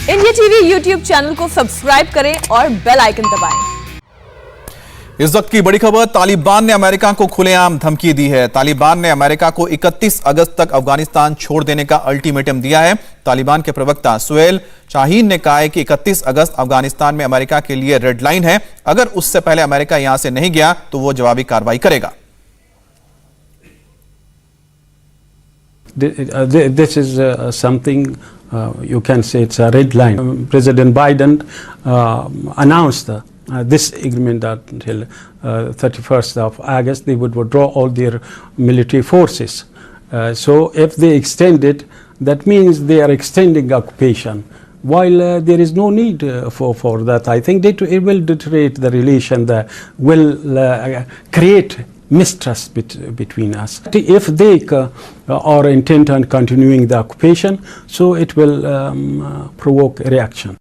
India TV YouTube channel को subscribe करें और बेल आइकन दबाएं। इस वक्त की बड़ी खबर, तालिबान ने अमेरिका को खुलेआम धमकी दी है। तालिबान ने अमेरिका को 31 अगस्त तक अफगानिस्तान छोड़ देने का अल्टीमेटम दिया है। तालिबान के प्रवक्ता सुहेल शाहीन ने कहा है कि 31 अगस्त अफगानिस्तान में अमेरिका के लिए रेड लाइन है। अगर उससे पहले अमेरिका यहां से नहीं गया तो वो जवाबी कार्रवाई करेगा। This is something you can say it's a red line. President Biden announced this agreement that until 31st of August they would withdraw all their military forces. So if they extend it, that means they are extending occupation. While there is no need for that, I think it will deteriorate the relation, that will create mistrust between us. If they are intent on continuing the occupation, so it will provoke a reaction.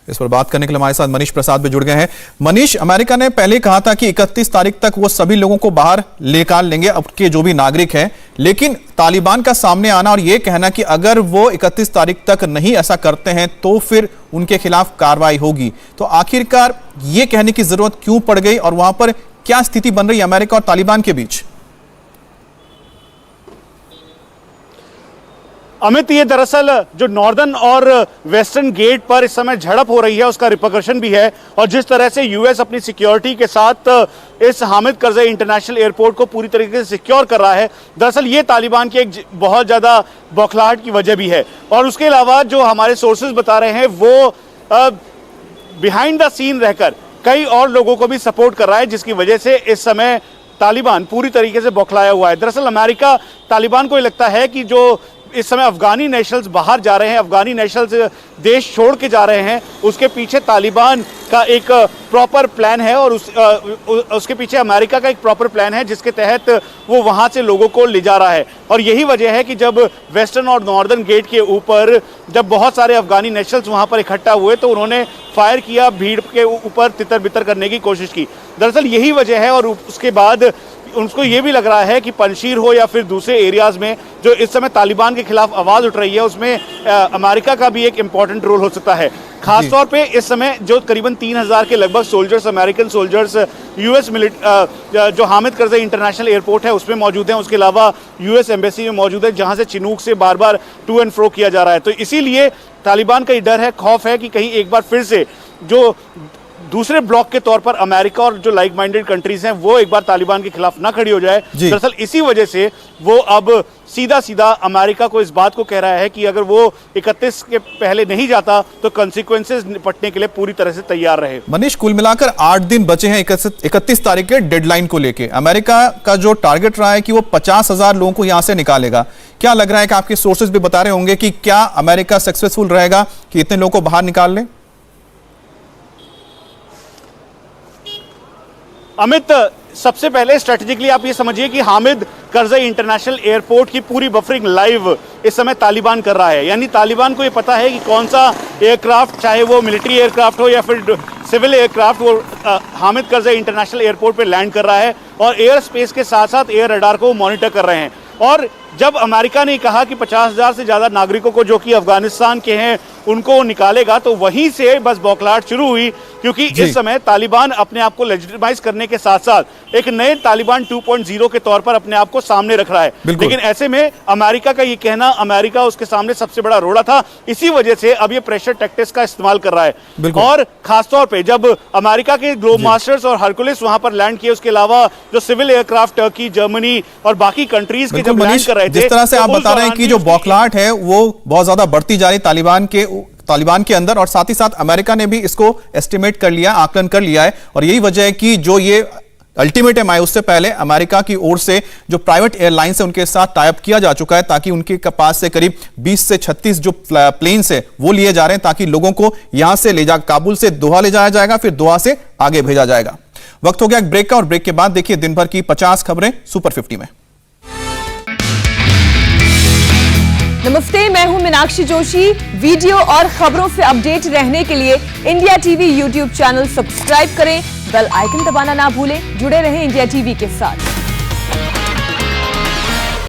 इस पर बात करने के लिए हमारे साथ मनीष प्रसाद भी जुड़ गए हैं। मनीष, अमेरिका ने पहले कहा था कि 31 तारीख तक वो सभी लोगों को बाहर निकाल लेंगे, अब के जो भी नागरिक हैं, लेकिन तालिबान का सामने आना और ये कहना कि अगर वो 31 तारीख तक नहीं ऐसा करते हैं तो फिर उनके खिलाफ कार्रवाई होगी, तो आखिरकार ये कहने की जरूरत क्यों पड़ गई और वहां पर क्या स्थिति बन रही है अमेरिका और तालिबान के बीच? अमित, ये दरअसल जो नॉर्दर्न और वेस्टर्न गेट पर इस समय झड़प हो रही है उसका रिपरकशन भी है, और जिस तरह से यूएस अपनी सिक्योरिटी के साथ इस हामिद करज़ई इंटरनेशनल एयरपोर्ट को पूरी तरीके से सिक्योर कर रहा है, दरअसल ये तालिबान की एक बहुत ज़्यादा बौखलाहट की वजह भी है। और उसके अलावा जो हमारे सोर्सेज बता रहे हैं वो बिहाइंड द सीन रहकर कई और लोगों को भी सपोर्ट कर रहा है, जिसकी वजह से इस समय तालिबान पूरी तरीके से बौखलाया हुआ है। दरअसल अमेरिका तालिबान को लगता है कि जो इस समय अफगानी नेशनल्स बाहर जा रहे हैं, अफगानी नेशनल्स देश छोड़ के जा रहे हैं, उसके पीछे तालिबान का एक प्रॉपर प्लान है और उसके पीछे अमेरिका का एक प्रॉपर प्लान है जिसके तहत वो वहां से लोगों को ले जा रहा है। और यही वजह है कि जब वेस्टर्न और नॉर्दर्न गेट के ऊपर जब बहुत सारे अफगानी नेशनल्स वहां पर इकट्ठा हुए तो उन्होंने फायर किया, भीड़ के ऊपर तितर बितर करने की कोशिश की। दरअसल यही वजह है। और उसके बाद उनको ये भी लग रहा है कि पंजशीर हो या फिर दूसरे एरियाज में जो इस समय तालिबान के खिलाफ आवाज उठ रही है उसमें अमेरिका का भी एक इंपॉर्टेंट रोल हो सकता है। खासतौर पे इस समय जो करीबन 3000 के लगभग सोल्जर्स, अमेरिकन सोल्जर्स यूएस जो हामिद करज़ई इंटरनेशनल एयरपोर्ट है उसमें मौजूद हैं, उसके अलावा यूएस एम्बेसी में मौजूद है जहां से चिनूक से बार बार टू एंड फ्रो किया जा रहा है। तो इसीलिए तालिबान का ये डर है, खौफ है कि कहीं एक बार फिर से जो दूसरे ब्लॉक के तौर पर अमेरिका और जो लाइक माइंडेड कंट्रीज हैं वो एक बार तालिबान के खिलाफ ना खड़ी हो जाए। दरअसल इसी वजह से वो अब सीधा सीधा अमेरिका को इस बात को कह रहा है कि अगर वो 31 के पहले नहीं जाता तो कंसिक्वेंसेस निपटने के लिए पूरी तरह से तैयार रहे। मनीष, कुल मिलाकर 8 दिन बचे हैं 31 तारीख के डेडलाइन को लेके। अमेरिका का जो टारगेट रहा है कि वो 50,000 लोगों को यहां से निकालेगा, क्या लग रहा है कि आपके सोर्सेज भी बता रहे होंगे कि क्या अमेरिका सक्सेसफुल रहेगा कि इतने लोगों को बाहर निकाल ले? अमित, सबसे पहले स्ट्रेटेजिकली आप ये समझिए कि हामिद करज़ई इंटरनेशनल एयरपोर्ट की पूरी बफरिंग लाइव इस समय तालिबान कर रहा है। यानी तालिबान को ये पता है कि कौन सा एयरक्राफ्ट, चाहे वो मिलिट्री एयरक्राफ्ट हो या फिर सिविल एयरक्राफ्ट, वो हामिद करज़ई इंटरनेशनल एयरपोर्ट पे लैंड कर रहा है और एयर स्पेस के साथ साथ एयर रडार को मॉनिटर कर रहे हैं। और जब अमेरिका ने कहा कि 50,000 से ज़्यादा नागरिकों को जो कि अफगानिस्तान के हैं उनको निकालेगा, तो वहीं से बस बौखलाहट शुरू हुई, क्योंकि इस समय तालिबान अपने आप को लेजिटिमाइज करने के साथ साथ एक नए तालिबान 2.0 के तौर पर अपने आप को सामने रख रहा है। लेकिन ऐसे में अमेरिका का ये कहना, अमेरिका उसके सामने सबसे बड़ा रोड़ा था, इसी वजह से अब ये प्रेशर टैक्टिक्स का इस्तेमाल कर रहा है। और खासतौर पर जब अमेरिका के ग्लोब मास्टर्स और हरकुलिस वहां पर लैंड किए, उसके अलावा जो सिविल एयरक्राफ्ट टर्की, जर्मनी और बाकी कंट्रीज के जब लैंड कर रहे थे, जिस तरह से आप बता रहे हैं कि जो बौखलाहट है वो बहुत ज्यादा बढ़ती जा रही तालिबान के अंदर, और साथ ही साथ अमेरिका ने भी इसको एस्टिमेट कर लिया, आकलन कर लिया है। और यही वजह है कि जो ये अल्टीमेटम आए उससे पहले अमेरिका की ओर से जो प्राइवेट एयरलाइंस है उनके साथ टाई अप किया जा चुका है, ताकि उनके पास से करीब 20 से 36 जो प्लेन्स है वो लिए जा रहे हैं, ताकि लोगों को यहां से ले जा, काबुल से दोहा ले जाया जाएगा, फिर दोहा से आगे भेजा जाएगा। वक्त हो गया एक ब्रेक का, और ब्रेक के बाद देखिए दिन भर की 50 खबरें सुपर 50 में। नमस्ते, मैं हूं मीनाक्षी जोशी। वीडियो और खबरों से अपडेट रहने के लिए India TV YouTube channel subscribe करें, बेल आइकन दबाना ना भूलें। जुड़े रहें इंडिया टीवी के साथ।